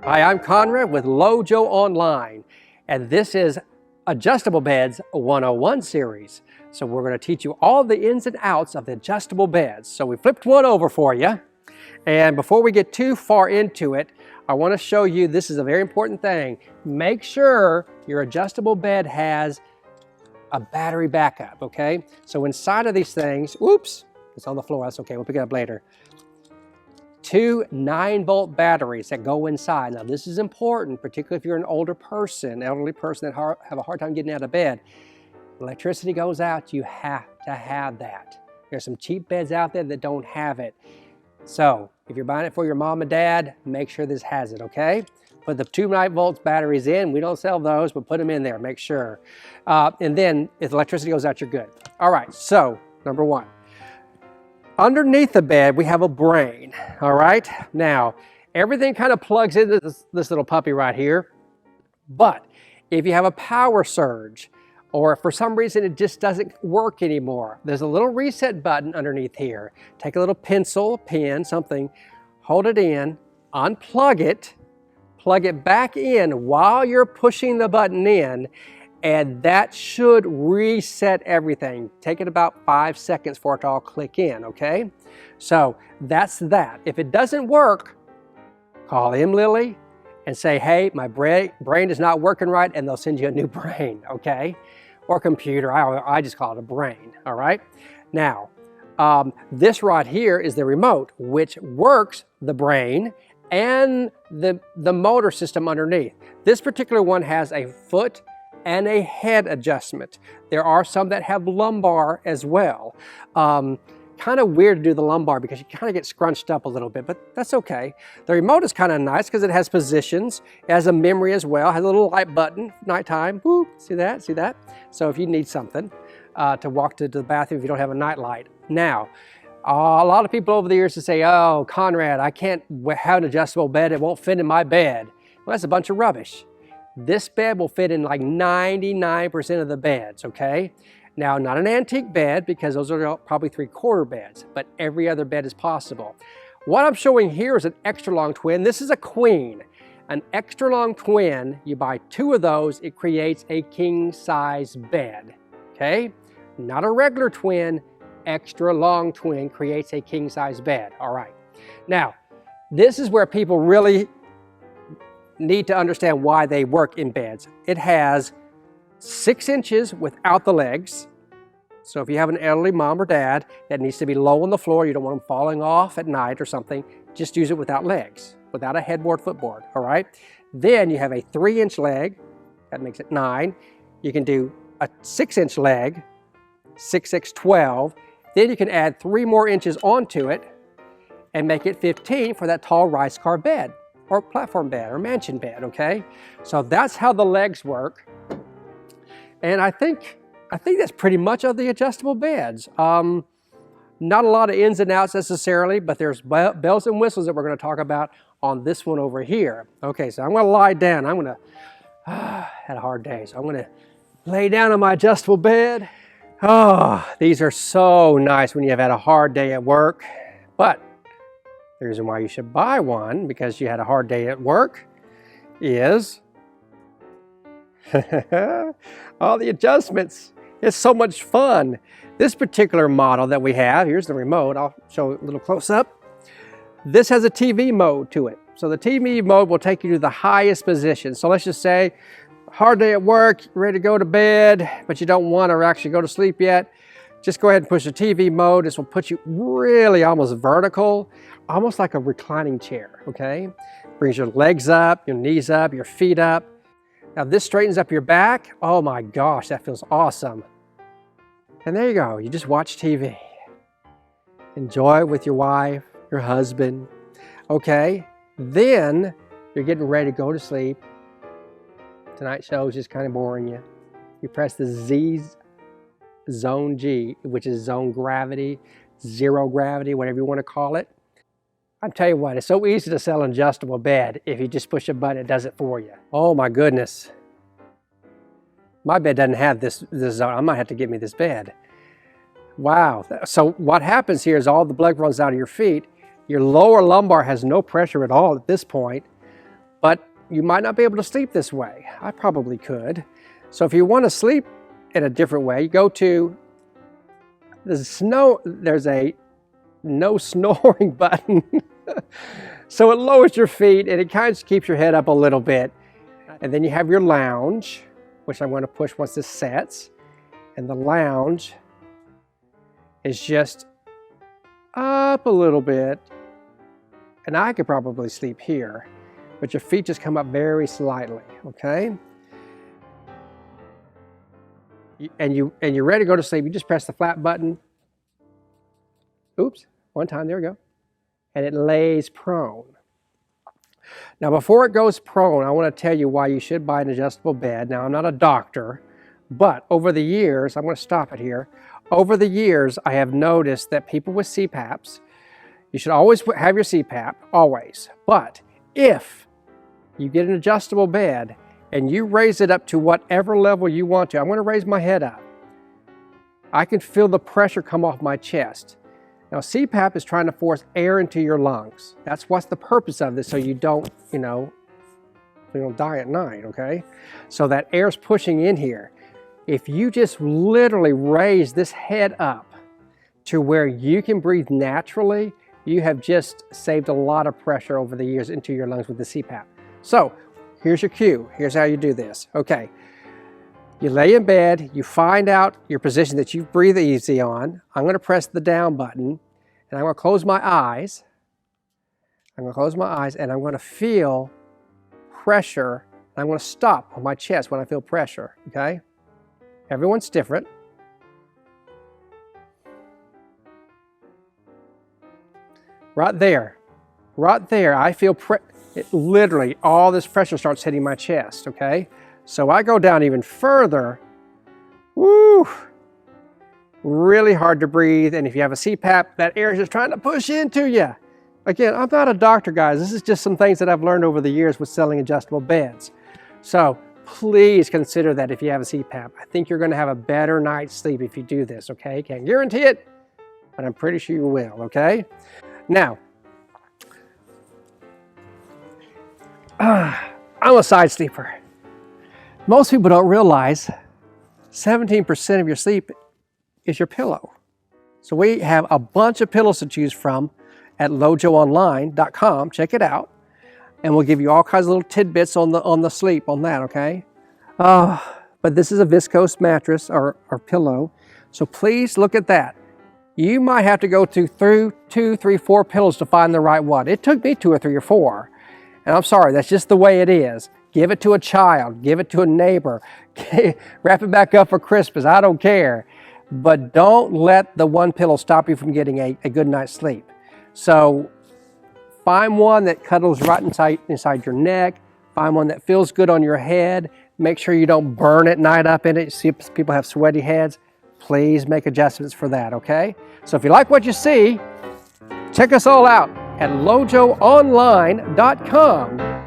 Hi, I'm Conrad with Lojo Online, and this is Adjustable Beds 101 series. So we're going to teach you all the ins and outs of the adjustable beds. So we flipped one over for you. And before we get too far into it, I want to show you, this is a very important thing. Make sure your adjustable bed has a battery backup, okay? So inside of these things, oops, it's on the floor, that's okay, we'll pick it up later. 2 9-volt batteries that go inside. Now this is important, particularly if you're an older person, elderly person that have a hard time getting out of bed. Electricity goes out, you have to have that. There's some cheap beds out there that don't have it. So if you're buying it for your mom and dad, make sure this has it, okay? Put the 2 9-volt batteries in. We don't sell those, but put them in there, make sure. And then if electricity goes out, you're good. All right, so number 1. Underneath the bed, we have a brain, all right? Now, everything kind of plugs into this little puppy right here. But if you have a power surge, or if for some reason it just doesn't work anymore, there's a little reset button underneath here. Take a little pencil, a pen, something, hold it in, unplug it, plug it back in while you're pushing the button in, and that should reset everything. Take it about 5 seconds for it to all click in, okay? So that's that. If it doesn't work, call Mlily and say, hey, my brain is not working right, and they'll send you a new brain, okay? Or computer, I just call it a brain, all right? Now, this right here is the remote, which works the brain and the motor system underneath. This particular one has a foot and a head adjustment. There are some that have lumbar as well. Kind of weird to do the lumbar because you kind of get scrunched up a little bit, but that's okay. The remote is kind of nice because it has positions. It has a memory as well. It has a little light button, nighttime. Woo, see that? See that? So if you need something to walk to the bathroom if you don't have a night light. Now, a lot of people over the years say, oh, Conrad, I can't have an adjustable bed. It won't fit in my bed. Well, that's a bunch of rubbish. This bed will fit in like 99% of the beds, okay? Now, not an antique bed because those are probably 3/4 beds, but every other bed is possible. What I'm showing here is an extra long twin. This is a queen. An extra long twin, you buy 2 of those, it creates a king size bed, okay? Not a regular twin, extra long twin creates a king size bed, all right. Now, this is where people really need to understand why they work in beds. It has 6 inches without the legs. So if you have an elderly mom or dad that needs to be low on the floor, you don't want them falling off at night or something, just use it without legs, without a headboard, footboard, all right? Then you have a 3-inch leg, that makes it 9. You can do a 6-inch leg, 6, 6, 12. Then you can add 3 more inches onto it and make it 15 for that tall rice car bed or platform bed or mansion bed, okay? So that's how the legs work. And I think that's pretty much of the adjustable beds. Not a lot of ins and outs necessarily, but there's bells and whistles that we're gonna talk about on this one over here. Okay, so I'm gonna lie down. Had a hard day, so I'm gonna lay down on my adjustable bed. Oh, these are so nice when you've had a hard day at work, but the reason why you should buy one because you had a hard day at work is all the adjustments. It's so much fun. This particular model that we have, here's the remote. I'll show it a little close up. This has a TV mode to it. So the TV mode will take you to the highest position. So let's just say, hard day at work, ready to go to bed, but you don't want to actually go to sleep yet. Just go ahead and push the TV mode. This will put you really almost vertical, almost like a reclining chair, okay? Brings your legs up, your knees up, your feet up. Now this straightens up your back. Oh my gosh, that feels awesome. And there you go, you just watch TV. Enjoy it with your wife, your husband, okay? Then you're getting ready to go to sleep. Tonight's show is just kind of boring you. You press the Zone G, which is zone gravity, zero gravity, whatever you want to call it. I'll tell you what, it's so easy to sell an adjustable bed. If you just push a button, it does it for you. Oh my goodness. My bed doesn't have this zone. I might have to get me this bed. Wow. So what happens here is all the blood runs out of your feet. Your lower lumbar has no pressure at all at this point, but you might not be able to sleep this way. I probably could. So if you want to sleep in a different way, you go to there's a no snoring button. So it lowers your feet and it kind of keeps your head up a little bit. And then you have your lounge, which I'm going to push once this sets. And the lounge is just up a little bit. And I could probably sleep here, but your feet just come up very slightly, okay? And you're ready to go to sleep. You just press the flat button. Oops, one time, there we go. And it lays prone. Now before it goes prone, I want to tell you why you should buy an adjustable bed. Now I'm not a doctor, but over the years, I'm going to stop it here. Over the years, I have noticed that people with CPAPs, you should always have your CPAP, always. But if you get an adjustable bed and you raise it up to whatever level you want to, I'm going to raise my head up. I can feel the pressure come off my chest. Now CPAP is trying to force air into your lungs. That's what's the purpose of this, so you don't, die at night, okay? So that air's pushing in here. If you just literally raise this head up to where you can breathe naturally, you have just saved a lot of pressure over the years into your lungs with the CPAP. So here's your cue. Here's how you do this. Okay. You lay in bed, you find out your position that you breathe easy on. I'm going to press the down button and I'm going to close my eyes. I'm going to close my eyes and I'm going to feel pressure. I'm going to stop on my chest when I feel pressure, okay? Everyone's different. Right there, I feel literally all this pressure starts hitting my chest, okay? So I go down even further. Woo! Really hard to breathe, and if you have a CPAP, that air is just trying to push into you. Again, I'm not a doctor, guys. This is just some things that I've learned over the years with selling adjustable beds. So please consider that if you have a CPAP. I think you're going to have a better night's sleep if you do this, okay? Can't guarantee it, but I'm pretty sure you will, okay? Now, I'm a side sleeper. Most people don't realize 17% of your sleep is your pillow. So we have a bunch of pillows to choose from at lojoonline.com. Check it out. And we'll give you all kinds of little tidbits on the sleep on that, okay? But this is a viscose mattress or pillow. So please look at that. You might have to go through 2, 3, 4 pillows to find the right one. It took me 2 or 3 or 4. And I'm sorry, that's just the way it is. Give it to a child, give it to a neighbor, wrap it back up for Christmas, I don't care. But don't let the one pillow stop you from getting a good night's sleep. So find one that cuddles right inside your neck, find one that feels good on your head, make sure you don't burn at night up in it. See if people have sweaty heads, please make adjustments for that, okay? So if you like what you see, check us all out at lojoonline.com.